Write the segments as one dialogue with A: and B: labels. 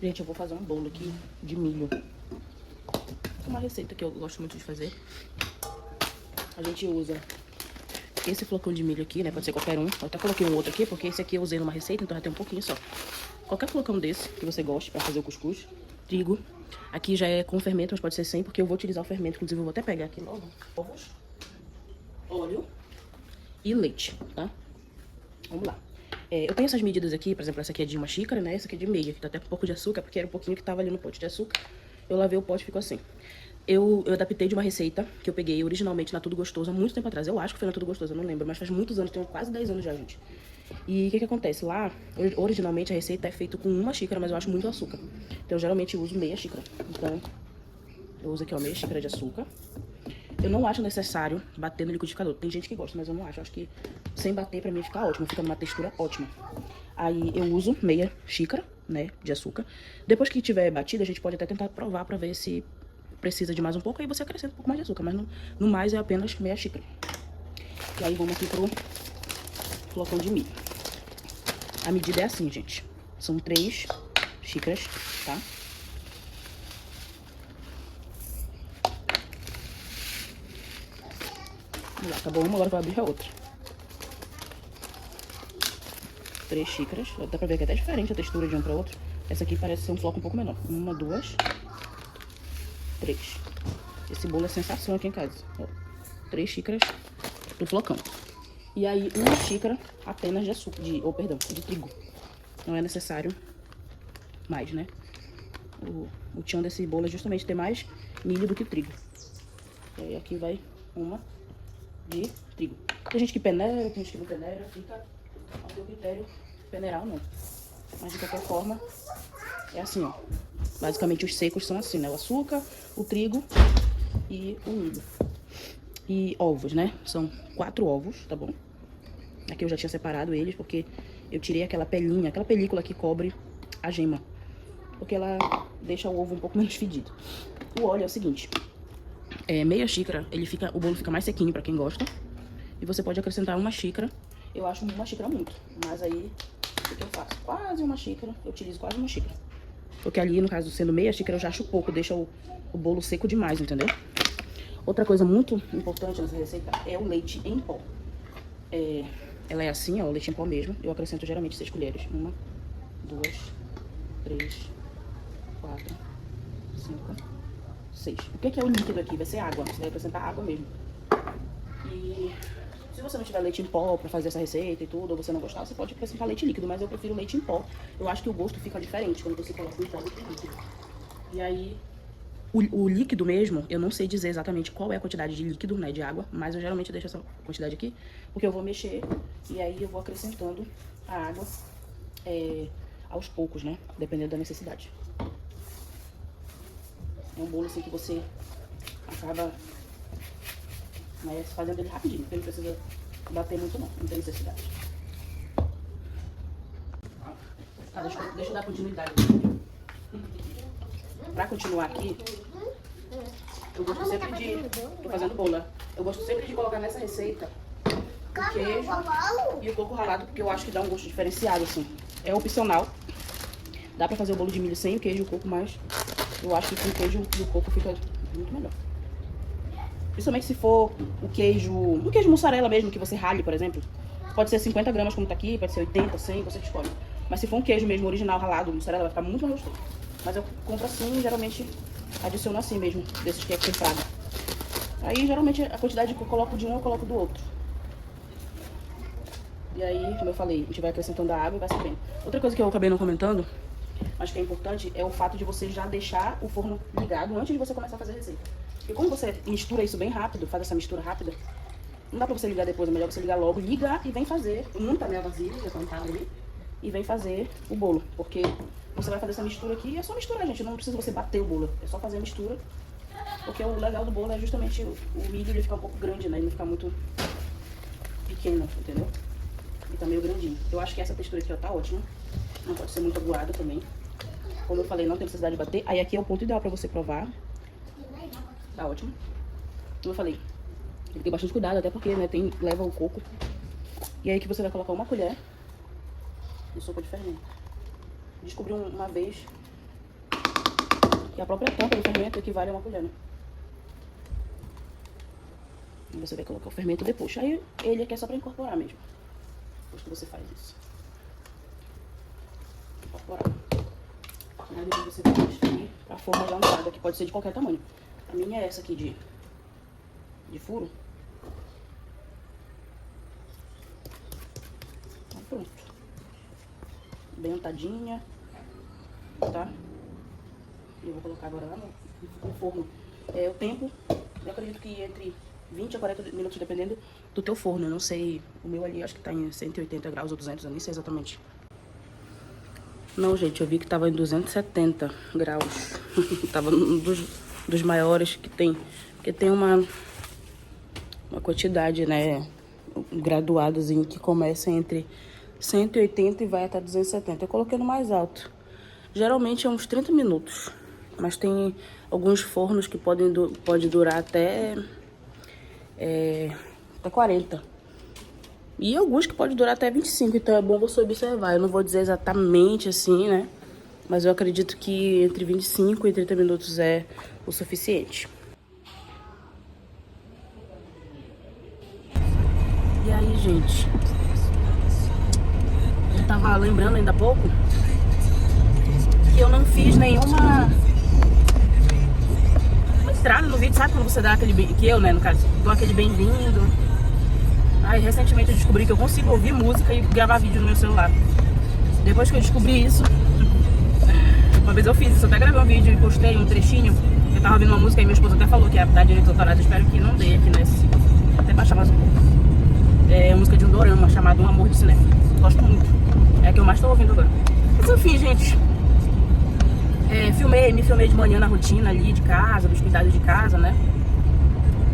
A: Gente, eu vou fazer um bolo aqui de milho. Uma receita que eu gosto muito de fazer. A gente usa esse flocão de milho aqui, né? Pode ser qualquer um. Eu até coloquei um outro aqui, porque esse aqui eu usei numa receita, então já tem um pouquinho só. Qualquer flocão desse que você goste pra fazer o cuscuz. Trigo. Aqui já é com fermento, mas pode ser sem, porque eu vou utilizar o fermento. Inclusive, eu vou até pegar aqui logo. Ovos, óleo e leite, tá? Vamos lá. Eu tenho essas medidas aqui, por exemplo, essa aqui é de 1 xícara, né? Essa aqui é de meia, que tá até com um pouco de açúcar, porque era um pouquinho que tava ali no pote de açúcar. Eu lavei o pote e ficou assim. Eu adaptei de uma receita que eu peguei originalmente na Tudo Gostoso há muito tempo atrás. Eu acho que foi na Tudo Gostoso, eu não lembro, mas faz muitos anos, tem quase 10 anos já, gente. E o que acontece? Lá, originalmente a receita é feita com 1 xícara, mas eu acho muito açúcar. Então eu geralmente uso meia xícara. Então, eu uso aqui, ó, meia xícara de açúcar. Eu não acho necessário bater no liquidificador. Tem gente que gosta, mas eu não acho. Eu acho que sem bater pra mim fica ótimo, fica numa textura ótima. Aí eu uso meia xícara, né, de açúcar. Depois que tiver batido, a gente pode até tentar provar pra ver se precisa de mais um pouco. Aí você acrescenta um pouco mais de açúcar, mas no mais é apenas meia xícara. E aí vamos aqui pro flocão de milho. A medida é assim, gente. São 3 xícaras, tá? Vamos lá, acabou uma, agora vai abrir a outra. 3 xícaras. Dá pra ver que é até diferente a textura de um para outro. Essa aqui parece ser um floco um pouco menor. 1, 2, 3. Esse bolo é sensação aqui em casa. Ó, 3 xícaras do flocão. E aí 1 xícara apenas de açúcar, de trigo. Não é necessário mais, né? O tchan desse bolo é justamente ter mais milho do que trigo. E aí aqui vai uma de trigo. Tem gente que peneira, tem gente que não peneira, fica ao seu critério peneirar ou não. Mas de qualquer forma, é assim, ó. Basicamente os secos são assim, né? O açúcar, o trigo e o milho. E ovos, né? São 4 ovos, tá bom? Aqui eu já tinha separado eles, porque eu tirei aquela pelinha, aquela película que cobre a gema. Porque ela deixa o ovo um pouco menos fedido. O óleo é o seguinte. Meia xícara, o bolo fica mais sequinho pra quem gosta. E você pode acrescentar 1 xícara. Eu acho 1 xícara muito. Mas aí, o que eu faço? Quase 1 xícara. Eu utilizo quase 1 xícara. Porque ali, no caso, sendo meia xícara, eu já acho pouco. Deixa o bolo seco demais, entendeu? Outra coisa muito importante nessa receita é o leite em pó. Ela é assim, ó, o leite em pó mesmo. Eu acrescento geralmente 6 colheres. 1, 2, 3, 4, 5, 6. O que é o líquido aqui? Vai ser água. Você vai acrescentar água mesmo. E se você não tiver leite em pó pra fazer essa receita e tudo, ou você não gostar, você pode acrescentar leite líquido, mas eu prefiro leite em pó. Eu acho que o gosto fica diferente quando você coloca o pó do que o líquido. E aí, o líquido mesmo, eu não sei dizer exatamente qual é a quantidade de líquido, né, de água, mas eu geralmente deixo essa quantidade aqui, porque eu vou mexer e aí eu vou acrescentando a água aos poucos, né, dependendo da necessidade. É um bolo assim que você acaba fazendo ele rapidinho, porque não precisa bater muito não tem necessidade. Tá, deixa eu dar continuidade. Pra continuar aqui, eu gosto sempre tô fazendo bolo, né? Eu gosto sempre de colocar nessa receita o queijo e o coco ralado, porque eu acho que dá um gosto diferenciado, assim. É opcional. Dá pra fazer o bolo de milho sem o queijo e o coco, mas eu acho que com o queijo e o coco fica muito melhor. Principalmente se for o queijo mussarela mesmo, que você rale, por exemplo. Pode ser 50 gramas como tá aqui, pode ser 80, 100, você que escolhe. Mas se for um queijo mesmo original ralado, mussarela, vai ficar muito mais gostoso. Mas eu compro assim, geralmente adiciono assim mesmo, desses que é comprado. Aí geralmente a quantidade que eu coloco de um, eu coloco do outro. E aí, como eu falei, a gente vai acrescentando a água e vai sabendo. Outra coisa que eu acabei não comentando, mas que é importante, é o fato de você já deixar o forno ligado antes de você começar a fazer a receita. Porque como você mistura isso bem rápido, faz essa mistura rápida, não dá pra você ligar depois, é melhor você ligar logo, ligar e vem fazer uma panela vazia, já plantada ali, e vem fazer o bolo. Porque você vai fazer essa mistura aqui e é só misturar, gente. Não precisa você bater o bolo, é só fazer a mistura. Porque o legal do bolo é justamente o milho, ele ficar um pouco grande, né? Ele não ficar muito pequeno, entendeu? Ele tá meio grandinho. Eu acho que essa textura aqui, ó, tá ótima. Não pode ser muito aguada também. Como eu falei, não tem necessidade de bater. Aí aqui é o ponto ideal pra você provar. Tá ótimo. Como eu falei, tem que ter bastante cuidado, até porque, né, leva o coco. E aí que você vai colocar 1 colher de sopa de fermento. Descobri uma vez que a própria tampa do fermento equivale a uma colher, né? E você vai colocar o fermento depois. Aí ele aqui é só pra incorporar mesmo. Depois que você faz isso. Incorporar. Aí depois você vai transferir pra forma já usada, que pode ser de qualquer tamanho. A minha é essa aqui de furo. Então, pronto. Bem untadinha, tá? Eu vou colocar agora lá no forno. O tempo, eu acredito que entre 20 a 40 minutos, dependendo do teu forno. Eu não sei, o meu ali acho que tá em 180 graus ou 200, eu nem sei exatamente. Não, gente, eu vi que tava em 270 graus. Tava um dos maiores que tem. Porque tem uma quantidade, né, graduadazinho que começa entre 180 e vai até 270. Eu coloquei no mais alto. Geralmente é uns 30 minutos. Mas tem alguns fornos que pode durar até 40. E alguns que pode durar até 25. Então é bom você observar. Eu não vou dizer exatamente assim, né? Mas eu acredito que entre 25 e 30 minutos é o suficiente. E aí, gente? Eu tava lembrando ainda há pouco que eu não fiz nenhuma entrada no vídeo, sabe quando você dá aquele... Que eu, né, no caso, dou aquele bem-vindo. Aí, recentemente eu descobri que eu consigo ouvir música e gravar vídeo no meu celular. Depois que eu descobri isso, uma vez eu fiz isso, eu até gravei um vídeo e postei um trechinho. Eu tava ouvindo uma música e minha esposa até falou que ia dar direito autoral. Espero que não dê aqui nesse... Vou até baixar mais um pouco. É uma música de um dorama chamado Um Amor de Cinema. Gosto muito. É a que eu mais tô ouvindo agora. Mas enfim, gente... me filmei de manhã na rotina ali de casa, dos cuidados de casa, né?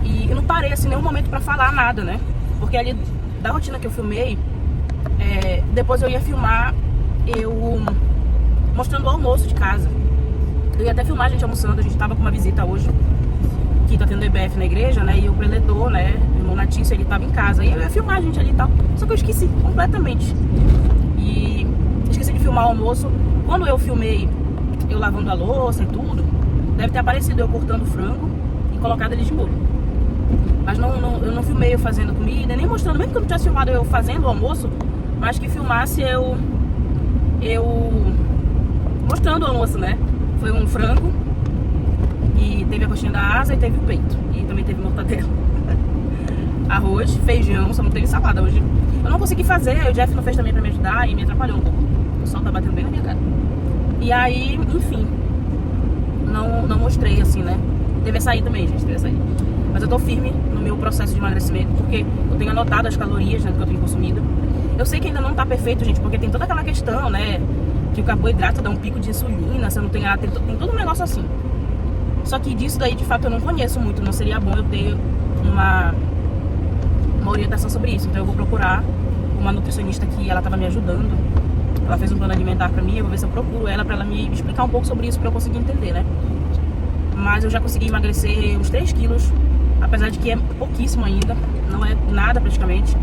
A: E eu não parei assim nenhum momento pra falar nada, né? Porque ali da rotina que eu filmei, depois eu ia filmar eu mostrando o almoço de casa. Eu ia até filmar a gente almoçando, a gente tava com uma visita hoje, que tá tendo EBF na igreja, né? E o preletor, né? O irmão Natício, ele tava em casa. E eu ia filmar a gente ali e tal. Só que eu esqueci completamente. E esqueci de filmar o almoço. Quando eu filmei eu lavando a louça e tudo, deve ter aparecido eu cortando o frango e colocado ele de molho. Mas eu não filmei eu fazendo comida, nem mostrando, mesmo que eu não tivesse filmado eu fazendo o almoço, mas que filmasse eu mostrando o almoço, né? Foi um frango, e teve a coxinha da asa e teve o peito, e também teve mortadela. Arroz, feijão, só não teve salada hoje. Eu não consegui fazer, o Jeff não fez também pra me ajudar e me atrapalhou um pouco. O sol tá batendo bem na minha cara. E aí, enfim, não mostrei assim, né? Teve açaí também, gente, teve açaí. Mas eu tô firme no meu processo de emagrecimento, porque eu tenho anotado as calorias, né, que eu tenho consumido. Eu sei que ainda não tá perfeito, gente, porque tem toda aquela questão, né, que o carboidrato dá um pico de insulina, você não tem tem todo um negócio assim. Só que disso daí, de fato, eu não conheço muito, não seria bom eu ter uma orientação sobre isso. Então eu vou procurar uma nutricionista que ela tava me ajudando. Ela fez um plano alimentar pra mim, eu vou ver se eu procuro ela pra ela me explicar um pouco sobre isso pra eu conseguir entender, né? Mas eu já consegui emagrecer uns 3 quilos, apesar de que é pouquíssimo ainda, não é nada praticamente.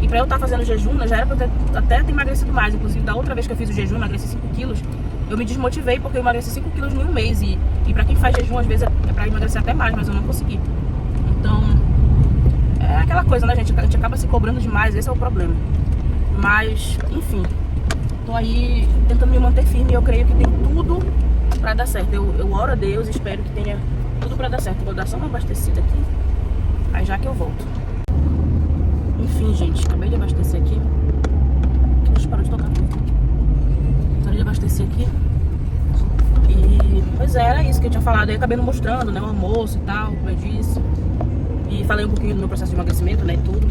A: E pra eu estar fazendo jejum, já era pra eu até ter emagrecido mais. Inclusive, da outra vez que eu fiz o jejum, emagreci 5 quilos, eu me desmotivei porque eu emagreci 5 quilos em um mês. E pra quem faz jejum, às vezes é pra emagrecer até mais, mas eu não consegui. Então, é aquela coisa, né, gente? A gente acaba se cobrando demais, esse é o problema. Mas, enfim... Tô aí tentando me manter firme e eu creio que tem tudo pra dar certo. Eu oro a Deus e espero que tenha tudo pra dar certo. Vou dar só uma abastecida aqui, aí já que eu volto. Enfim, gente, acabei de abastecer aqui. Deixa eu parar de tocar. Acabei de abastecer aqui. E, pois é, era isso que eu tinha falado. Aí acabei não mostrando, né, o almoço e tal, como eu disse. E falei um pouquinho do meu processo de emagrecimento, né, e tudo.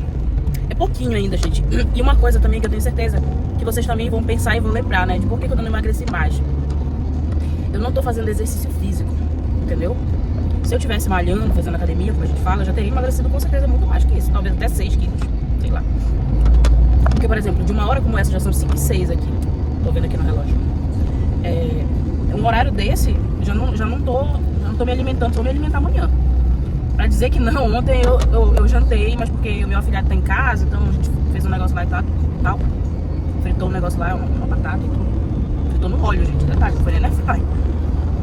A: É pouquinho ainda, gente. E uma coisa também que eu tenho certeza que vocês também vão pensar e vão lembrar, né? De por que eu não emagreci mais. Eu não tô fazendo exercício físico, entendeu? Se eu tivesse malhando, fazendo academia, como a gente fala, eu já teria emagrecido com certeza muito mais que isso. Talvez até 6 quilos, sei lá. Porque, por exemplo, de uma hora como essa já são 5 e 6 aqui. Tô vendo aqui no relógio. Um horário desse, já não tô me alimentando, vou me alimentar amanhã. Pra dizer que não, ontem eu jantei, mas porque o meu afilhado tá em casa, então a gente fez um negócio lá e tal. Fritou um negócio lá, uma batata e tudo. Fritou no óleo, gente, detalhe, não foi nem na fry.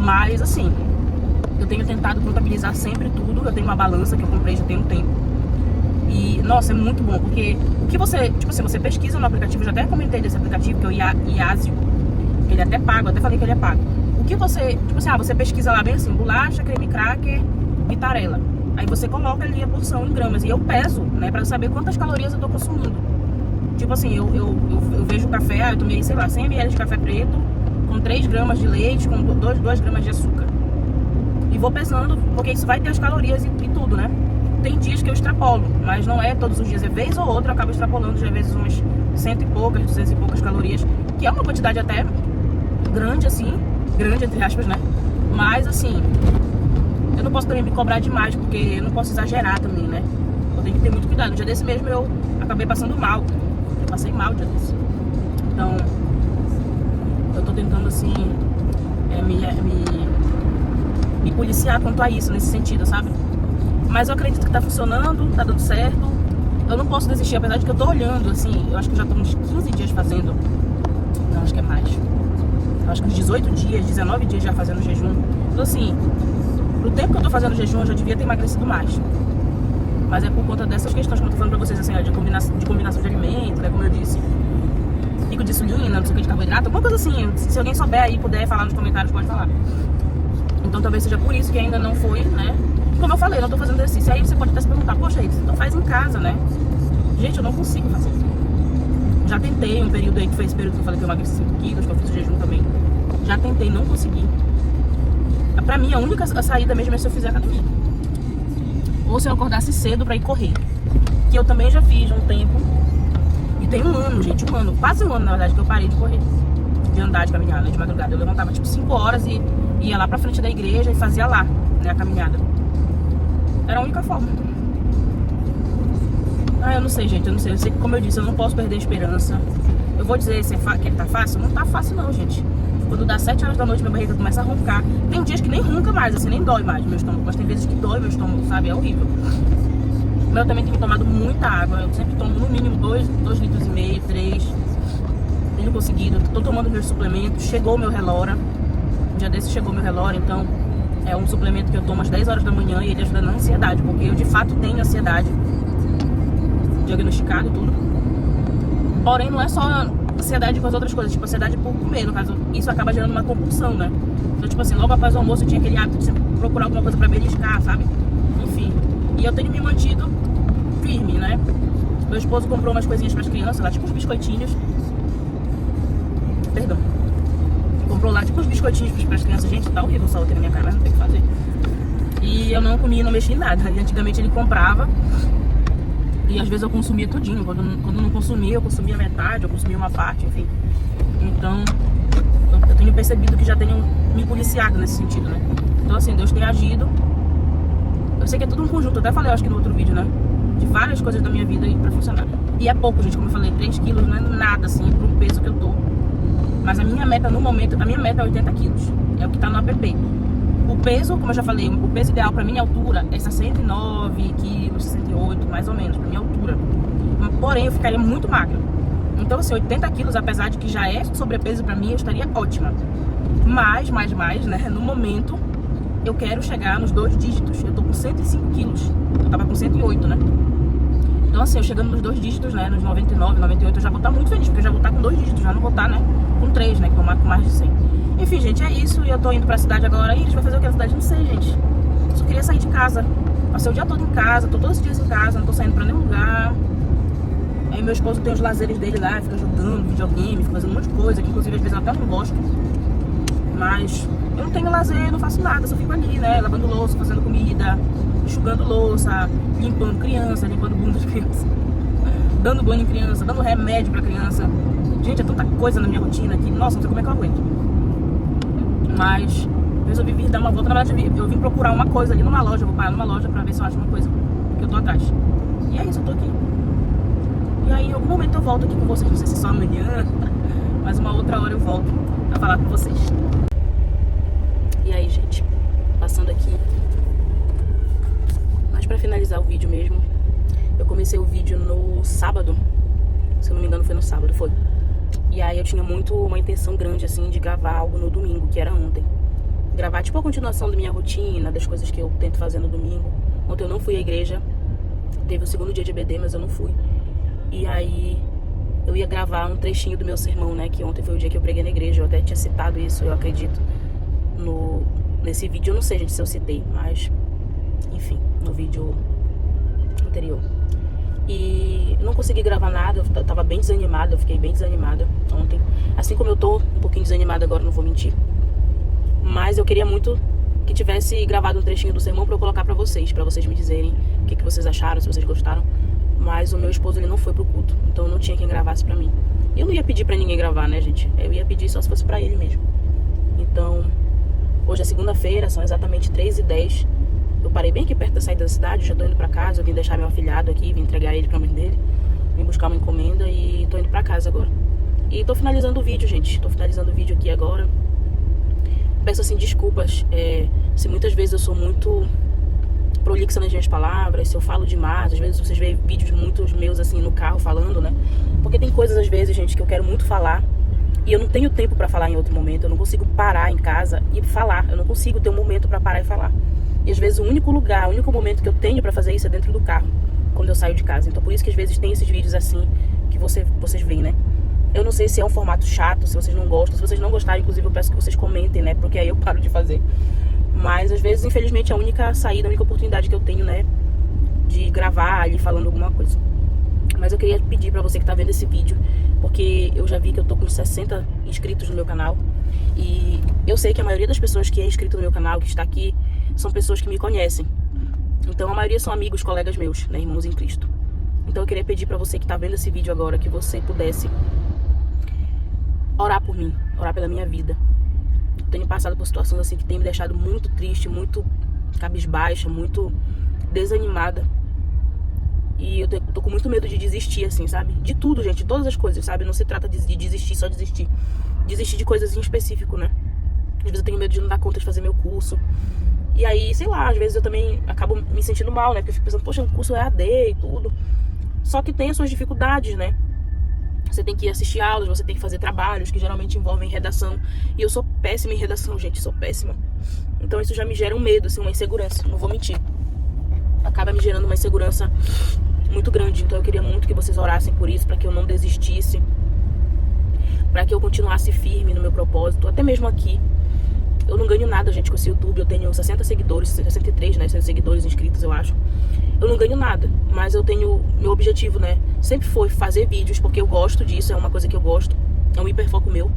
A: Mas, assim, eu tenho tentado contabilizar sempre tudo. Eu tenho uma balança que eu comprei já tem um tempo. E, nossa, é muito bom, porque o que você, tipo assim, você pesquisa no aplicativo, eu já até comentei desse aplicativo, que é o Yazoo, que ele é até pago, eu até falei que ele é pago. O que você, tipo assim, você pesquisa lá bem assim, bolacha, creme cracker, mussarela. Aí você coloca ali a porção em gramas, e eu peso, né, pra saber quantas calorias eu tô consumindo. Tipo assim, eu vejo o café, eu tomei, sei lá, 100 ml de café preto, com 3 gramas de leite, com 2 gramas de açúcar. E vou pesando, porque isso vai ter as calorias e tudo, né? Tem dias que eu extrapolo, mas não é todos os dias, é vez ou outra eu acabo extrapolando, já às vezes umas 100 e poucas, 200 e poucas calorias, que é uma quantidade até grande, assim, grande entre aspas, né? Mas assim, eu não posso também me cobrar demais, porque eu não posso exagerar também, né? Eu tenho que ter muito cuidado. No dia desse mesmo eu acabei passando mal, eu passei mal no dia desse. Então, eu tô tentando assim, me policiar quanto a isso, nesse sentido, sabe? Mas eu acredito que tá funcionando, tá dando certo. Eu não posso desistir, apesar de que eu tô olhando, assim, eu acho que eu já tô uns 15 dias fazendo. Não, acho que é mais. Eu acho que uns 18 dias, 19 dias já fazendo jejum. Então, assim, no tempo que eu tô fazendo jejum, eu já devia ter emagrecido mais. Mas é por conta dessas questões que eu tô falando pra vocês, assim, ó, de combinação de alimentos, né, como eu disse. Pico de insulina, não sei o que, de carboidrato, alguma coisa assim. Se alguém souber aí, puder falar nos comentários, pode falar. Então, talvez seja por isso que ainda não foi, né? Como eu falei, eu não tô fazendo exercício. Aí você pode até se perguntar, poxa, aí, você faz em casa, né? Gente, eu não consigo fazer. Já tentei um período aí, que foi esse período que eu falei que eu emagreci 5 quilos, que eu fiz o jejum também. Já tentei, não consegui. Pra mim, a única saída mesmo é se eu fizer academia. Ou se eu acordasse cedo pra ir correr. Que eu também já fiz um tempo. E tem um ano, gente, um ano. Quase um ano, na verdade, que eu parei de correr. De andar, de caminhada, de madrugada. Eu levantava, tipo, 5 horas e ia lá pra frente da igreja e fazia lá, né, a caminhada. Era a única forma. Eu não sei, gente, eu não sei. Eu sei que, como eu disse, eu não posso perder a esperança. Eu vou dizer que tá fácil? Não tá fácil não, gente. Quando dá 7 horas da noite, minha barriga começa a roncar. Tem dias que nem ronca mais, assim, nem dói mais meu estômago. Mas tem vezes que dói meu estômago, sabe? É horrível. Mas eu também tenho tomado muita água. Eu sempre tomo no mínimo 2,5 litros, 3. Tenho conseguido. Tô tomando meus suplementos. Chegou o meu Relora. Um dia desse chegou meu Relora, então é um suplemento que eu tomo às 10 horas da manhã e ele ajuda na ansiedade, porque eu de fato tenho ansiedade, diagnosticado e tudo. Porém, não é só ansiedade com as outras coisas, tipo ansiedade por comer, no caso, isso acaba gerando uma compulsão, né? Então, tipo assim, logo após o almoço eu tinha aquele hábito de sempre procurar alguma coisa pra beliscar, sabe? Enfim, e eu tenho me mantido firme, né? Meu esposo comprou umas coisinhas pras crianças lá, tipo uns biscoitinhos. Perdão. Comprou lá, tipo, uns biscoitinhos pras crianças. Gente, tá horrível o sol aqui na minha cara, mas não tem o que fazer. E eu não comia, não mexi em nada. E antigamente ele comprava e às vezes eu consumia tudinho. Quando não consumia, eu consumia metade, eu consumia uma parte, enfim. Então, eu tenho percebido que já tenho me policiado nesse sentido, né? Então, assim, Deus tem agido. Eu sei que é tudo um conjunto, eu até falei, eu acho que no outro vídeo, né? De várias coisas da minha vida aí pra funcionar. E é pouco, gente, como eu falei, 3 quilos não é nada, assim, pro peso que eu tô. Mas a minha meta no momento, a minha meta é 80 quilos. É o que tá no app. O peso, como eu já falei, o peso ideal pra minha altura é 69 quilos, 68, mais ou menos, pra minha altura. Porém, eu ficaria muito magra. Então, assim, 80 quilos, apesar de que já é sobrepeso pra mim, eu estaria ótima. Mas, né, no momento, eu quero chegar nos 2 dígitos. Eu tô com 105 quilos. Eu tava com 108, né? Então, assim, eu chegando nos 2 dígitos, né, nos 99, 98, eu já vou estar muito feliz, porque eu já vou estar com 2 dígitos, já não vou estar, né, com 3, né, que eu marco com mais de 100. Enfim, gente, é isso, e eu tô indo pra cidade agora. E a gente vai fazer o que na cidade? Não sei, gente. Eu só queria sair de casa. Passei o dia todo em casa, tô todos os dias em casa, não tô saindo pra nenhum lugar. Aí meu esposo tem os lazeres dele lá, fica jogando videogame, fica fazendo um monte de coisa, que inclusive às vezes eu até não gosto. Mas eu não tenho lazer, não faço nada, só fico ali, né, lavando louça, fazendo comida, enxugando louça, limpando criança, limpando bunda de criança, dando banho em criança, dando remédio pra criança. Gente, é tanta coisa na minha rotina que, nossa, não sei como é que eu aguento. Mas resolvi vir dar uma volta. Na verdade, eu vim procurar uma coisa ali numa loja. Eu vou parar numa loja pra ver se eu acho uma coisa que eu tô atrás. E é isso, eu tô aqui. E aí, em algum momento eu volto aqui com vocês. Não sei se é só amanhã, mas uma outra hora eu volto pra falar com vocês. E aí, gente, passando aqui. Mas pra finalizar o vídeo mesmo, eu comecei o vídeo no sábado. Se eu não me engano, foi no sábado, foi. E aí eu tinha uma intenção grande, assim, de gravar algo no domingo, que era ontem. gravar tipo a continuação da minha rotina, das coisas que eu tento fazer no domingo. Ontem eu não fui à igreja, teve o segundo dia de EBD, mas eu não fui. E aí eu ia gravar um trechinho do meu sermão, né, que ontem foi o dia que eu preguei na igreja. Eu até tinha citado isso, eu acredito, nesse vídeo. Eu não sei, gente, se eu citei, mas enfim, no vídeo anterior. E não consegui gravar nada, eu tava bem desanimada, eu fiquei bem desanimada ontem. Assim como eu tô um pouquinho desanimada agora, não vou mentir. Mas eu queria muito que tivesse gravado um trechinho do sermão pra eu colocar pra vocês me dizerem o que vocês acharam, se vocês gostaram. Mas o meu esposo, ele não foi pro culto, então não tinha quem gravasse pra mim. E eu não ia pedir pra ninguém gravar, né, gente? Eu ia pedir só se fosse pra ele mesmo. Então, hoje é segunda-feira, são exatamente 3h10. Eu parei bem aqui perto da saída da cidade, já tô indo pra casa. Eu vim deixar meu afilhado aqui, vim entregar ele pra mãe dele, vim buscar uma encomenda e tô indo pra casa agora. E tô finalizando o vídeo, gente. Tô finalizando o vídeo aqui agora. Peço assim desculpas se muitas vezes eu sou muito prolixa nas minhas palavras, se eu falo demais. Às vezes vocês veem vídeos muitos meus assim no carro falando, né? Porque tem coisas às vezes, gente, que eu quero muito falar e eu não tenho tempo pra falar em outro momento. Eu não consigo parar em casa e falar. Eu não consigo ter um momento pra parar e falar. E às vezes o único lugar, o único momento que eu tenho pra fazer isso é dentro do carro, quando eu saio de casa. Então por isso que às vezes tem esses vídeos assim que vocês veem, né? Eu não sei se é um formato chato, se vocês não gostam. Se vocês não gostarem, inclusive eu peço que vocês comentem, né? Porque aí eu paro de fazer. Mas às vezes, infelizmente, é a única saída, a única oportunidade que eu tenho, né, de gravar ali falando alguma coisa. Mas eu queria pedir pra você que tá vendo esse vídeo, porque eu já vi que eu tô com 60 inscritos no meu canal. E eu sei que a maioria das pessoas que é inscrito no meu canal, que está aqui, são pessoas que me conhecem. Então a maioria são amigos, colegas meus, né, irmãos em Cristo. Então eu queria pedir pra você que tá vendo esse vídeo agora, que você pudesse orar por mim, orar pela minha vida. Eu tenho passado por situações assim que tem me deixado muito triste, muito cabisbaixa, muito desanimada. E eu tô com muito medo de desistir, assim, sabe? De tudo, gente, de todas as coisas, sabe? Não se trata de desistir, só desistir. Desistir de coisas em específico, né? Às vezes eu tenho medo de não dar conta de fazer meu curso. E aí, sei lá, às vezes eu também acabo me sentindo mal, né? Porque eu fico pensando, poxa, o curso é AD e tudo. Só que tem as suas dificuldades, né? Você tem que assistir aulas, você tem que fazer trabalhos que geralmente envolvem redação. E eu sou péssima em redação, gente, sou péssima. Então isso já me gera um medo, assim, uma insegurança, não vou mentir. Acaba me gerando uma insegurança muito grande. Então eu queria muito que vocês orassem por isso, pra que eu não desistisse, pra que eu continuasse firme no meu propósito, até mesmo aqui. Eu não ganho nada, gente, com esse YouTube. Eu tenho 60 seguidores, 63, né, 60 seguidores inscritos, eu acho. Eu não ganho nada, mas eu tenho... Meu objetivo, né, sempre foi fazer vídeos, porque eu gosto disso, é uma coisa que eu gosto. É um hiperfoco meu.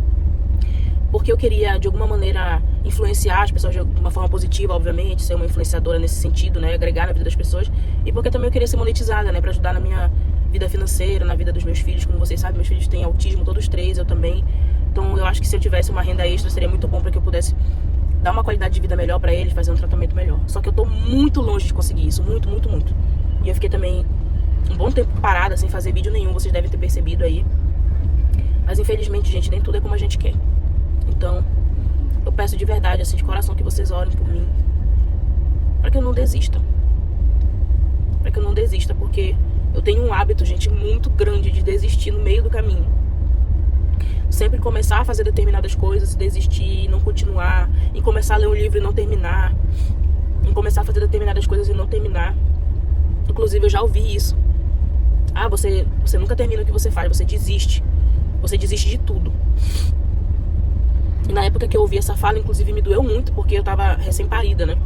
A: Porque eu queria, de alguma maneira, influenciar as pessoas de uma forma positiva, obviamente. Ser uma influenciadora nesse sentido, né, agregar na vida das pessoas. E porque também eu queria ser monetizada, né, pra ajudar na minha vida financeira, na vida dos meus filhos. Como vocês sabem, meus filhos têm autismo, todos 3, eu também. Então eu acho que se eu tivesse uma renda extra, seria muito bom pra que eu pudesse dar uma qualidade de vida melhor pra eles, fazer um tratamento melhor. Só que eu tô muito longe de conseguir isso, muito, muito, muito. E eu fiquei também um bom tempo parada, sem fazer vídeo nenhum, vocês devem ter percebido aí. Mas infelizmente, gente, nem tudo é como a gente quer. Então, eu peço de verdade, assim, de coração, que vocês orem por mim, pra que eu não desista. Pra que eu não desista, porque eu tenho um hábito, gente, muito grande de desistir no meio do caminho. Sempre começar a fazer determinadas coisas, desistir, não continuar, em começar a ler um livro e não terminar, em começar a fazer determinadas coisas e não terminar. Inclusive eu já ouvi isso. Ah, você nunca termina o que você faz, você desiste de tudo. E na época que eu ouvi essa fala, inclusive me doeu muito, porque eu tava recém-parida, né,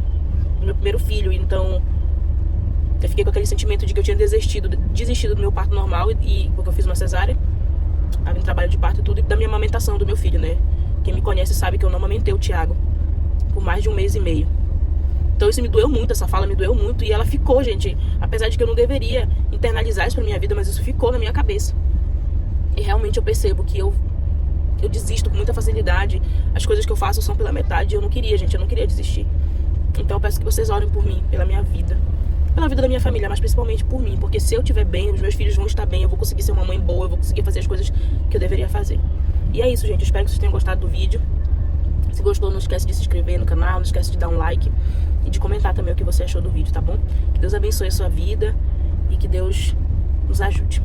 A: meu primeiro filho. Então eu fiquei com aquele sentimento de que eu tinha desistido do meu parto normal, e porque eu fiz uma cesárea, tava em trabalho de parto e tudo, e da minha amamentação do meu filho, né. Quem me conhece sabe que eu não amamentei o Thiago por mais de 1 mês e meio. Então isso me doeu muito, essa fala me doeu muito. E ela ficou, gente, apesar de que eu não deveria internalizar isso pra minha vida, mas isso ficou na minha cabeça. E realmente eu percebo que eu desisto com muita facilidade. As coisas que eu faço são pela metade. Eu não queria, gente, eu não queria desistir. Então eu peço que vocês orem por mim, pela minha vida, pela vida da minha família, mas principalmente por mim. Porque se eu estiver bem, os meus filhos vão estar bem, eu vou conseguir ser uma mãe boa, eu vou conseguir fazer as coisas que eu deveria fazer. E é isso, gente, eu espero que vocês tenham gostado do vídeo. Se gostou, não esquece de se inscrever no canal, não esquece de dar um like e de comentar também o que você achou do vídeo, tá bom? Que Deus abençoe a sua vida e que Deus nos ajude.